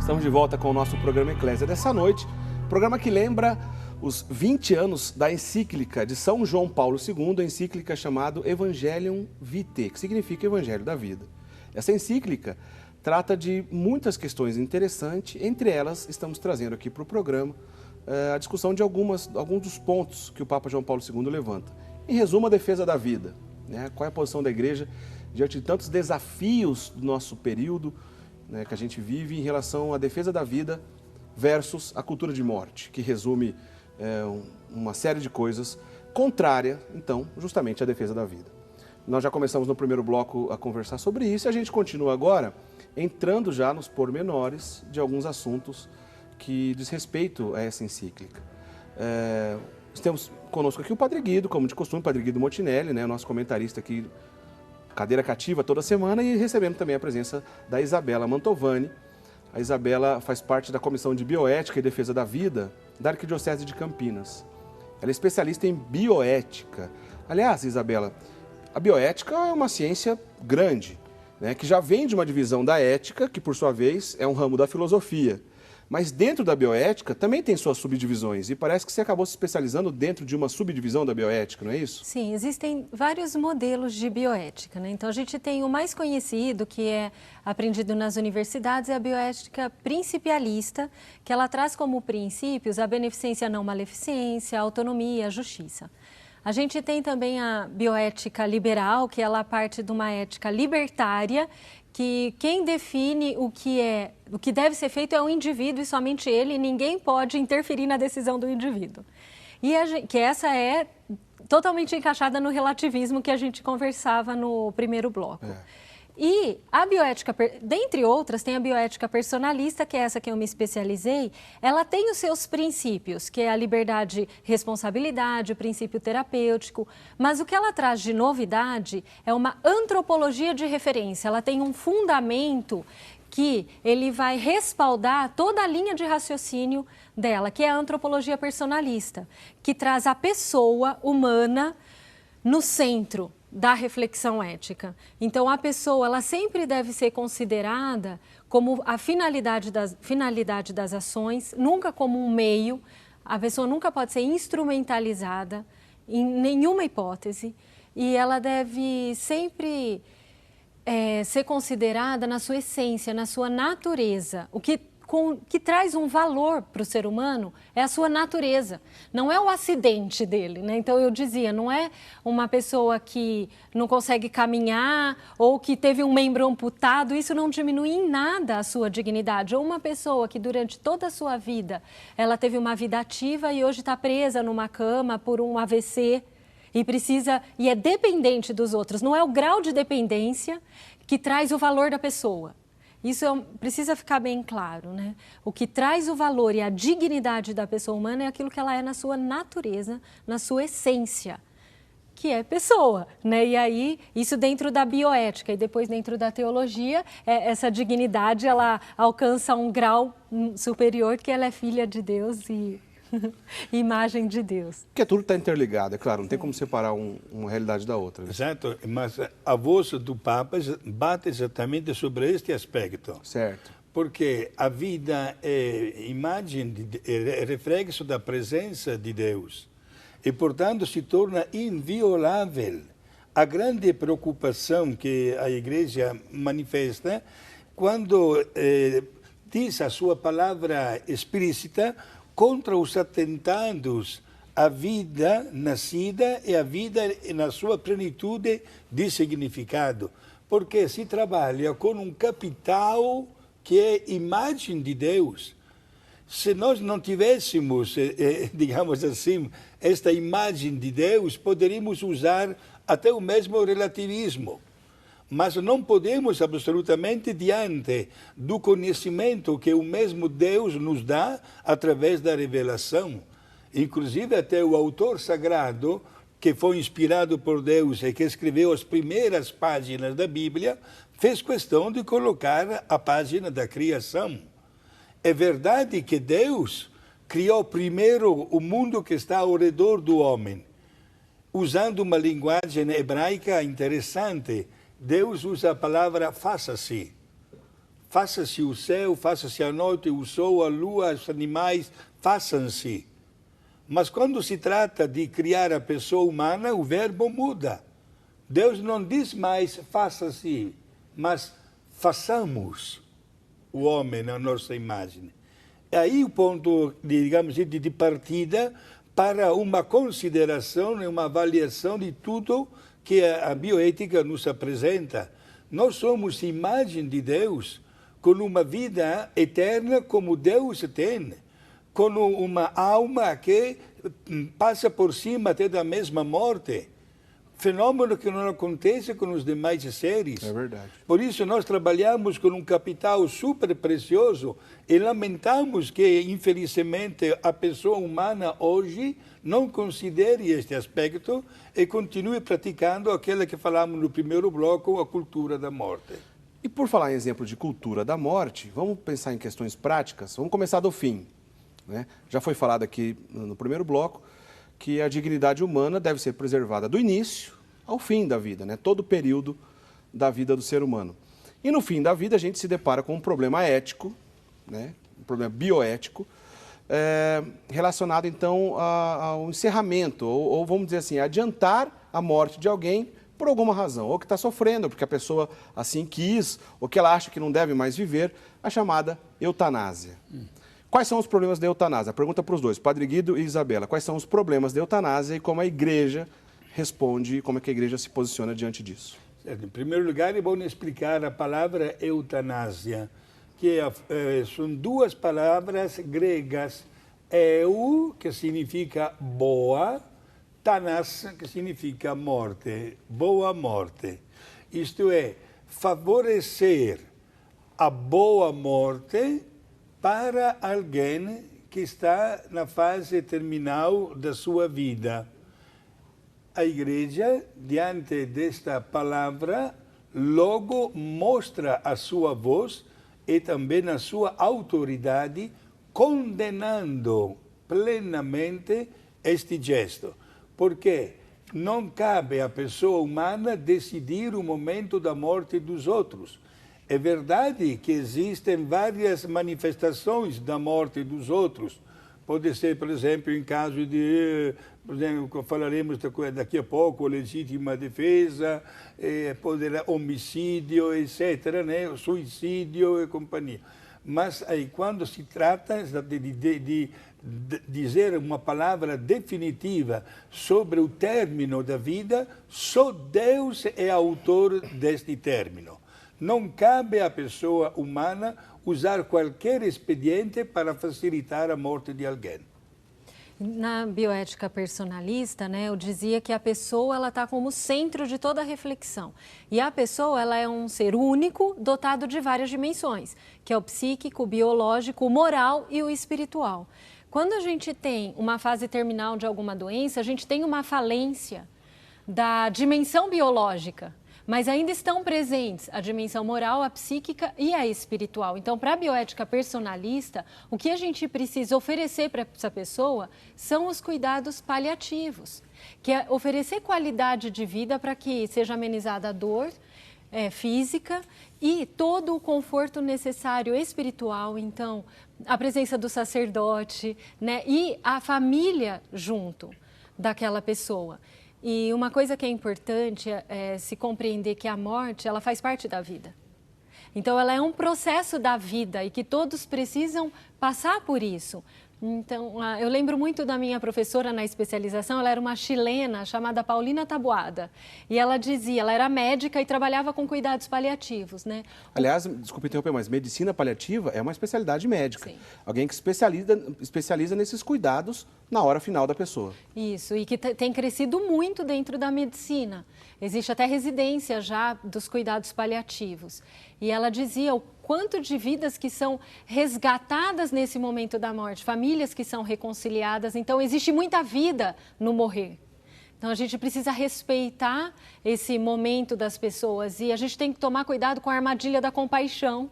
Estamos de volta com o nosso programa Eclésia dessa noite, programa que lembra os 20 anos da encíclica de São João Paulo II, a encíclica chamada Evangelium Vitae, que significa Evangelho da Vida. Essa encíclica trata de muitas questões interessantes, entre elas estamos trazendo aqui para o programa a discussão de alguns dos pontos que o Papa João Paulo II levanta. Em resumo, a defesa da vida, né? Qual é a posição da Igreja diante de tantos desafios do nosso período, né, que a gente vive em relação à defesa da vida versus a cultura de morte, que resume uma série de coisas contrária, então, justamente à defesa da vida. Nós já começamos no primeiro bloco a conversar sobre isso e a gente continua agora entrando já nos pormenores de alguns assuntos que diz respeito a essa encíclica. Temos conosco aqui o Padre Guido, como de costume, o Padre Guido Motinelli, né, nosso comentarista aqui, cadeira cativa toda semana, e recebendo também a presença da Isabela Mantovani. A Isabela faz parte da Comissão de Bioética e Defesa da Vida da Arquidiocese de Campinas. Ela é especialista em bioética. Aliás, Isabela, a bioética é uma ciência grande, né, que já vem de uma divisão da ética, que por sua vez é um ramo da filosofia. Mas dentro da bioética também tem suas subdivisões e parece que você acabou se especializando dentro de uma subdivisão da bioética, não é isso? Sim, existem vários modelos de bioética, né? Então a gente tem o mais conhecido, que é aprendido nas universidades, é a bioética principialista, que ela traz como princípios a beneficência não maleficência, a autonomia, a justiça. A gente tem também a bioética liberal, que ela parte de uma ética libertária, que quem define o que deve ser feito é o indivíduo e somente ele, e ninguém pode interferir na decisão do indivíduo. E que essa é totalmente encaixada no relativismo que a gente conversava no primeiro bloco. E a bioética, dentre outras, tem a bioética personalista, que é essa que eu me especializei. Ela tem os seus princípios, que é a liberdade, responsabilidade, o princípio terapêutico. Mas o que ela traz de novidade é uma antropologia de referência. Ela tem um fundamento que ele vai respaldar toda a linha de raciocínio dela, que é a antropologia personalista, que traz a pessoa humana no centro da reflexão ética. Então, a pessoa ela sempre deve ser considerada como a finalidade das ações, nunca como um meio. A pessoa nunca pode ser instrumentalizada em nenhuma hipótese e ela deve sempre ser considerada na sua essência, na sua natureza. O que traz um valor para o ser humano é a sua natureza, não é o acidente dele, né? Então eu dizia, não é uma pessoa que não consegue caminhar ou que teve um membro amputado, isso não diminui em nada a sua dignidade. Ou uma pessoa que durante toda a sua vida, ela teve uma vida ativa e hoje está presa numa cama por um AVC e é dependente dos outros. Não é o grau de dependência que traz o valor da pessoa. Isso precisa ficar bem claro, né? O que traz o valor e a dignidade da pessoa humana é aquilo que ela é na sua natureza, na sua essência, que é pessoa, né? E aí, isso dentro da bioética e depois dentro da teologia, essa dignidade, ela alcança um grau superior, que ela é filha de Deus e imagem de Deus. Porque tudo está interligado, é claro, não tem como separar uma realidade da outra. Né? Exato, mas a voz do Papa bate exatamente sobre este aspecto. Certo. Porque a vida é imagem, é reflexo da presença de Deus e, portanto, se torna inviolável. A grande preocupação que a Igreja manifesta quando diz a sua palavra explícita contra os atentados à vida nascida e à vida na sua plenitude de significado. Porque se trabalha com um capital que é imagem de Deus. Se nós não tivéssemos, digamos assim, esta imagem de Deus, poderíamos usar até o mesmo relativismo. Mas não podemos absolutamente diante do conhecimento que o mesmo Deus nos dá através da revelação. Inclusive até o autor sagrado, que foi inspirado por Deus e que escreveu as primeiras páginas da Bíblia, fez questão de colocar a página da criação. É verdade que Deus criou primeiro o mundo que está ao redor do homem, usando uma linguagem hebraica interessante. Deus usa a palavra faça-se. faça-se o céu, faça-se a noite, o sol, a lua, os animais, façam-se. Mas quando se trata de criar a pessoa humana, o verbo muda. Deus não diz mais faça-se, mas façamos o homem na nossa imagem. É aí o ponto, digamos, de partida para uma consideração e uma avaliação de tudo que a bioética nos apresenta. Nós somos imagem de Deus, com uma vida eterna como Deus tem, com uma alma que passa por cima até da mesma morte. Fenômeno que não acontece com os demais seres. É verdade. Por isso nós trabalhamos com um capital super precioso e lamentamos que, infelizmente, a pessoa humana hoje não considere este aspecto e continue praticando aquela que falamos no primeiro bloco, a cultura da morte. E por falar em exemplo de cultura da morte, vamos pensar em questões práticas. Vamos começar do fim, né? Já foi falado aqui no primeiro bloco que a dignidade humana deve ser preservada do início ao fim da vida, né? Todo o período da vida do ser humano. E no fim da vida a gente se depara com um problema ético, né? Um problema bioético, relacionado então ao encerramento, ou vamos dizer assim, adiantar a morte de alguém por alguma razão, ou que está sofrendo, porque a pessoa assim quis, ou que ela acha que não deve mais viver, a chamada eutanásia. Quais são os problemas da eutanásia? Pergunta para os dois, Padre Guido e Isabela. Quais são os problemas da eutanásia e como a igreja responde, como é que a igreja se posiciona diante disso? Certo. Em primeiro lugar, é bom explicar a palavra eutanásia, que são duas palavras gregas. Eu, que significa boa, tanas, que significa morte, boa morte. Isto é, favorecer a boa morte para alguém que está na fase terminal da sua vida. A igreja, diante desta palavra, logo mostra a sua voz e também a sua autoridade, condenando plenamente este gesto. Porque não cabe à pessoa humana decidir o momento da morte dos outros. É verdade que existem várias manifestações da morte dos outros. Pode ser, por exemplo, em caso de, por exemplo, falaremos daqui a pouco, legítima defesa, poderá homicídio, etc., né? Suicídio e companhia. Mas aí, quando se trata de dizer uma palavra definitiva sobre o término da vida, só Deus é autor deste término. Não cabe à pessoa humana usar qualquer expediente para facilitar a morte de alguém. Na bioética personalista, né, eu dizia que a pessoa ela está como centro de toda a reflexão. E a pessoa ela é um ser único, dotado de várias dimensões, que é o psíquico, o biológico, o moral e o espiritual. Quando a gente tem uma fase terminal de alguma doença, a gente tem uma falência da dimensão biológica, mas ainda estão presentes a dimensão moral, a psíquica e a espiritual. Então, para a bioética personalista, o que a gente precisa oferecer para essa pessoa são os cuidados paliativos, que é oferecer qualidade de vida para que seja amenizada a dor física e todo o conforto necessário espiritual. Então, a presença do sacerdote, né, e a família junto daquela pessoa. E uma coisa que é importante é se compreender que a morte, ela faz parte da vida. Então, ela é um processo da vida e que todos precisam passar por isso. Então, eu lembro muito da minha professora na especialização, ela era uma chilena chamada Paulina Taboada. E ela dizia, ela era médica e trabalhava com cuidados paliativos, né? Aliás, desculpe interromper, mas medicina paliativa é uma especialidade médica. Sim. Alguém que especializa nesses cuidados na hora final da pessoa. Isso, e que tem crescido muito dentro da medicina. Existe até residência já dos cuidados paliativos. E ela dizia o quanto de vidas que são resgatadas nesse momento da morte, famílias que são reconciliadas. Então, existe muita vida no morrer. Então, a gente precisa respeitar esse momento das pessoas e a gente tem que tomar cuidado com a armadilha da compaixão,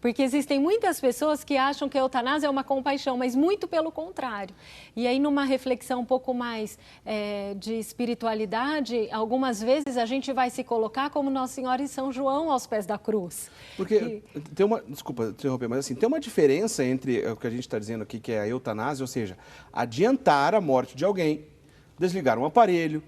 Porque existem muitas pessoas que acham que a eutanásia é uma compaixão, mas muito pelo contrário. E aí, numa reflexão um pouco mais de espiritualidade, algumas vezes a gente vai se colocar como Nossa Senhora e São João aos pés da cruz. Porque tem uma, desculpa interromper, mas assim, tem uma diferença entre o que a gente está dizendo aqui, que é a eutanásia, ou seja, adiantar a morte de alguém, desligar um aparelho,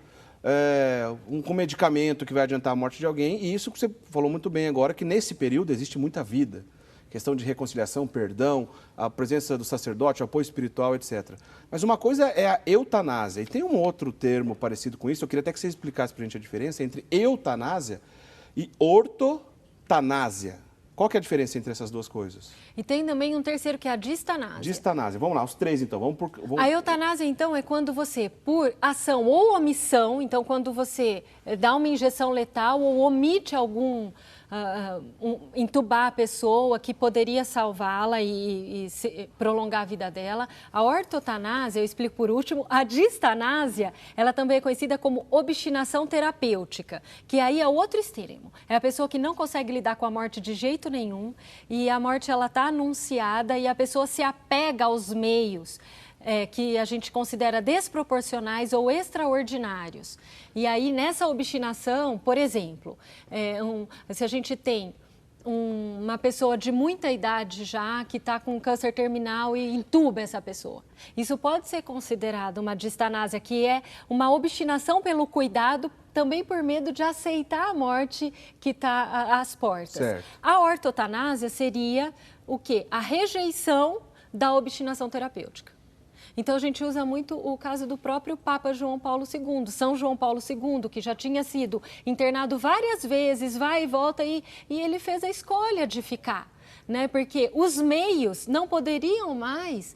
um medicamento que vai adiantar a morte de alguém, e isso que você falou muito bem agora, que nesse período existe muita vida. Questão de reconciliação, perdão, a presença do sacerdote, apoio espiritual, etc. Mas uma coisa é a eutanásia, e tem um outro termo parecido com isso, eu queria até que você explicasse para a gente a diferença entre eutanásia e ortotanásia. Qual que é a diferença entre essas duas coisas? E tem também um terceiro que é a distanásia. Distanásia. Vamos lá, os três então. A eutanásia, então, é quando você, por ação ou omissão, então quando você dá uma injeção letal ou omite entubar a pessoa que poderia salvá-la e prolongar a vida dela. A ortotanásia, eu explico por último, a distanásia, ela também é conhecida como obstinação terapêutica, que aí é o outro extremo. É a pessoa que não consegue lidar com a morte de jeito nenhum e a morte ela está anunciada e a pessoa se apega aos meios que a gente considera desproporcionais ou extraordinários. E aí, nessa obstinação, por exemplo, se a gente tem uma pessoa de muita idade já, que está com câncer terminal e entuba essa pessoa. Isso pode ser considerado uma distanásia, que é uma obstinação pelo cuidado, também por medo de aceitar a morte que está às portas. Certo. A ortotanásia seria o quê? A rejeição da obstinação terapêutica. Então, a gente usa muito o caso do próprio Papa João Paulo II, São João Paulo II, que já tinha sido internado várias vezes, vai e volta, e ele fez a escolha de ficar, né? Porque os meios não poderiam mais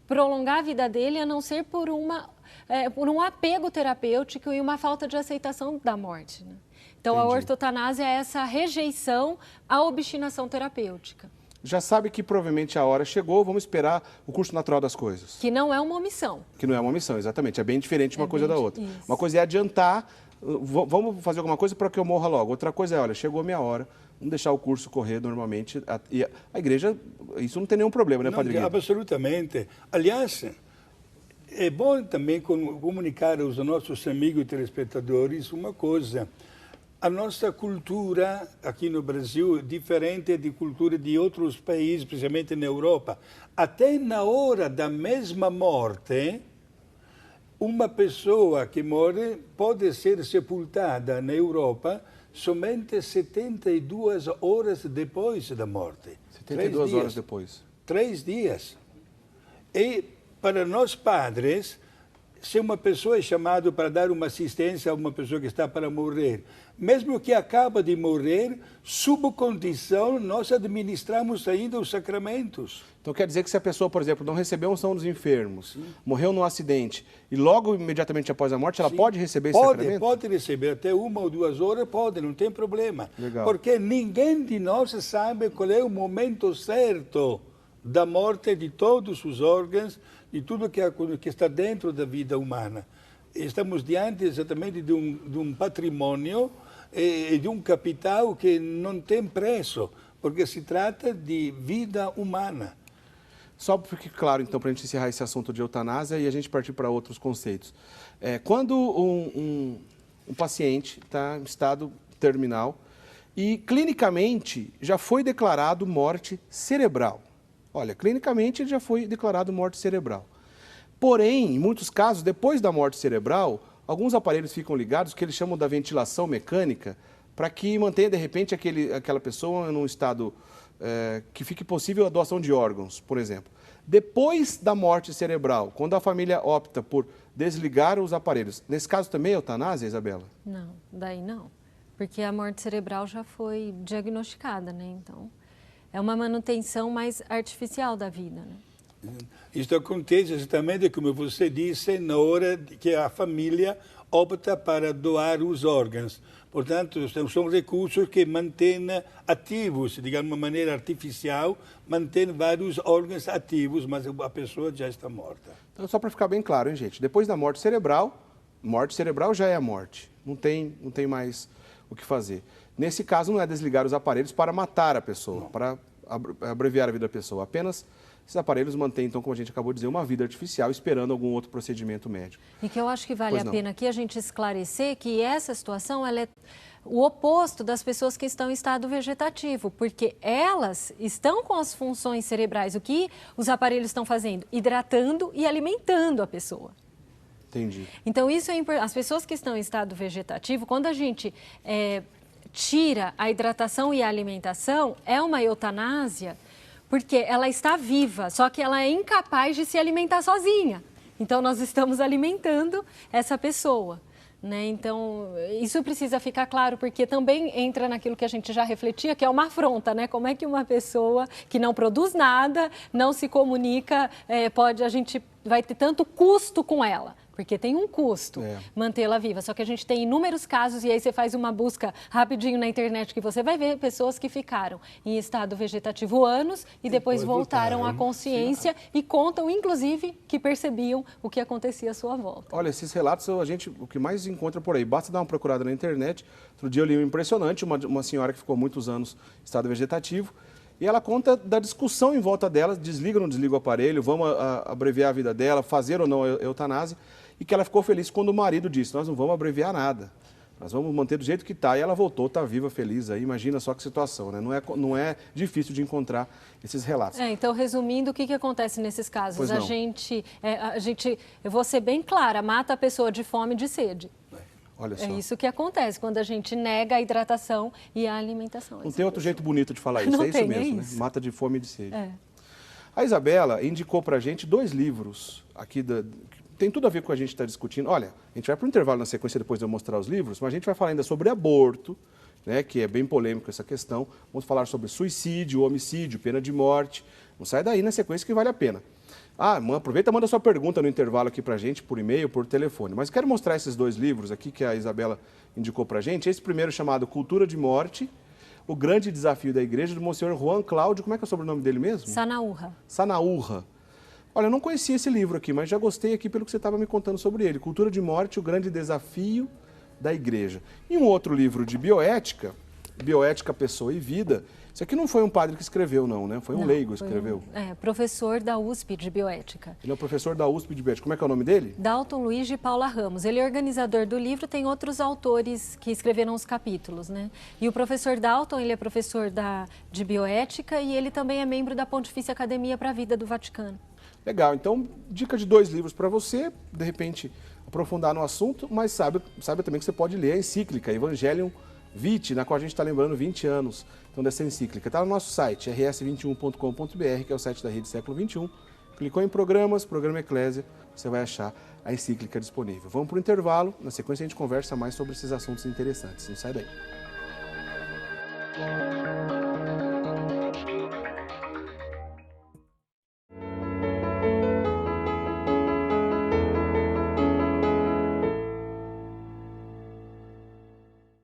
prolongar a vida dele, a não ser por um apego terapêutico e uma falta de aceitação da morte, né? Então, Entendi. A ortotanásia é essa rejeição à obstinação terapêutica. Já sabe que provavelmente a hora chegou, vamos esperar o curso natural das coisas. Que não é uma omissão. Que não é uma omissão, exatamente. É bem diferente uma coisa da outra. Isso. Uma coisa é adiantar, vamos fazer alguma coisa para que eu morra logo. Outra coisa é, olha, chegou a minha hora, vamos deixar o curso correr normalmente. E a igreja, isso não tem nenhum problema, né, Padre Guido? Absolutamente. Aliás, é bom também comunicar aos nossos amigos e telespectadores uma coisa. A nossa cultura aqui no Brasil é diferente da cultura de outros países, principalmente na Europa. Até na hora da mesma morte, uma pessoa que morre pode ser sepultada na Europa somente 72 horas depois da morte. 72 horas depois. 3 dias. E para nós padres, se uma pessoa é chamada para dar uma assistência a uma pessoa que está para morrer, mesmo que acaba de morrer, sob condição, nós administramos ainda os sacramentos. Então quer dizer que se a pessoa, por exemplo, não recebeu a unção dos enfermos, morreu num acidente e logo imediatamente após a morte, ela pode receber esse sacramento? Pode receber, até 1 ou 2 horas pode, não tem problema. Legal. Porque ninguém de nós sabe qual é o momento certo da morte de todos os órgãos, de tudo que está dentro da vida humana. Estamos diante exatamente de um patrimônio e de um capital que não tem preço, porque se trata de vida humana. Só para ficar claro, então, para a gente encerrar esse assunto de eutanásia e a gente partir para outros conceitos. Quando um paciente está em estado terminal e clinicamente já foi declarado morte cerebral. Olha, clinicamente já foi declarado morte cerebral. Porém, em muitos casos, depois da morte cerebral, alguns aparelhos ficam ligados, que eles chamam da ventilação mecânica, para que mantenha, de repente, aquela pessoa num estado que fique possível a doação de órgãos, por exemplo. Depois da morte cerebral, quando a família opta por desligar os aparelhos, nesse caso também é eutanásia, Isabela? Não, daí não, porque a morte cerebral já foi diagnosticada, né? Então, é uma manutenção mais artificial da vida, né? Isto acontece exatamente, como você disse, na hora que a família opta para doar os órgãos. Portanto, são recursos que mantêm ativos, digamos, de uma maneira artificial, mantém vários órgãos ativos, mas a pessoa já está morta. Então, só para ficar bem claro, hein, gente? Depois da morte cerebral já é a morte. Não tem mais o que fazer. Nesse caso, não é desligar os aparelhos para matar a pessoa, para abreviar a vida da pessoa. Apenas esses aparelhos mantêm, então, como a gente acabou de dizer, uma vida artificial esperando algum outro procedimento médico. E que eu acho que vale a pena aqui a gente esclarecer que essa situação ela é o oposto das pessoas que estão em estado vegetativo, porque elas estão com as funções cerebrais. O que os aparelhos estão fazendo? Hidratando e alimentando a pessoa. Entendi. Então, isso é importante. As pessoas que estão em estado vegetativo, quando a gente tira a hidratação e a alimentação, é uma eutanásia, porque ela está viva, só que ela é incapaz de se alimentar sozinha. Então, nós estamos alimentando essa pessoa. Né? Então, isso precisa ficar claro, porque também entra naquilo que a gente já refletia, que é uma afronta, né? Como é que uma pessoa que não produz nada, não se comunica, a gente vai ter tanto custo com ela? Porque tem um custo mantê-la viva. Só que a gente tem inúmeros casos, e aí você faz uma busca rapidinho na internet, que você vai ver pessoas que ficaram em estado vegetativo anos e depois voltaram à consciência e contam, inclusive, que percebiam o que acontecia à sua volta. Olha, esses relatos o que mais encontra por aí. Basta dar uma procurada na internet. Outro dia eu li um impressionante, uma senhora que ficou muitos anos em estado vegetativo, e ela conta da discussão em volta dela, desliga ou não desliga o aparelho, vamos abreviar a vida dela, fazer ou não a eutanásia, e que ela ficou feliz quando o marido disse, nós não vamos abreviar nada, nós vamos manter do jeito que está. E ela voltou, está viva, feliz aí, imagina só que situação, né? Não é difícil de encontrar esses relatos. Então, resumindo, o que acontece nesses casos? A gente, eu vou ser bem clara, mata a pessoa de fome e de sede. Olha só. É isso que acontece quando a gente nega a hidratação e a alimentação. Não tem outro jeito bonito de falar isso, Não é isso tem, mesmo, isso. né? Mata de fome e de sede. A Isabela indicou pra gente 2 livros aqui tem tudo a ver com o que a gente está discutindo. Olha, a gente vai para o intervalo na sequência depois de eu mostrar os livros, mas a gente vai falar ainda sobre aborto, né, que é bem polêmico essa questão. Vamos falar sobre suicídio, homicídio, pena de morte. Não sai daí na sequência que vale a pena. Aproveita e manda sua pergunta no intervalo aqui para a gente, por e-mail, por telefone. Mas quero mostrar esses 2 livros aqui que a Isabela indicou para a gente. Esse primeiro chamado Cultura de Morte, o grande desafio da igreja, do Monsenhor Juan Cláudio, como é que é o sobrenome dele mesmo? Sanaúrra. Sanaúrra. Olha, eu não conhecia esse livro aqui, mas já gostei aqui pelo que você estava me contando sobre ele. Cultura de Morte, o grande desafio da igreja. E um outro livro de bioética, Bioética, Pessoa e Vida. Isso aqui não foi um padre que escreveu, não, né? Foi um leigo que escreveu. Professor da USP de Bioética. Ele é o professor da USP de Bioética. Como é que é o nome dele? Dalton Luiz de Paula Ramos. Ele é organizador do livro, tem outros autores que escreveram os capítulos, né? E o professor Dalton, ele é professor de Bioética e ele também é membro da Pontifícia Academia para a Vida do Vaticano. Legal, então, dica de 2 livros para você, de repente, aprofundar no assunto, mas saiba também que você pode ler a encíclica Evangelium Vitae, na qual a gente está lembrando 20 anos então, dessa encíclica. Está no nosso site, rs21.com.br, que é o site da Rede Século XXI. Clicou em Programas, Programa Eclésia, você vai achar a encíclica disponível. Vamos para o intervalo, na sequência a gente conversa mais sobre esses assuntos interessantes. Não sai daí.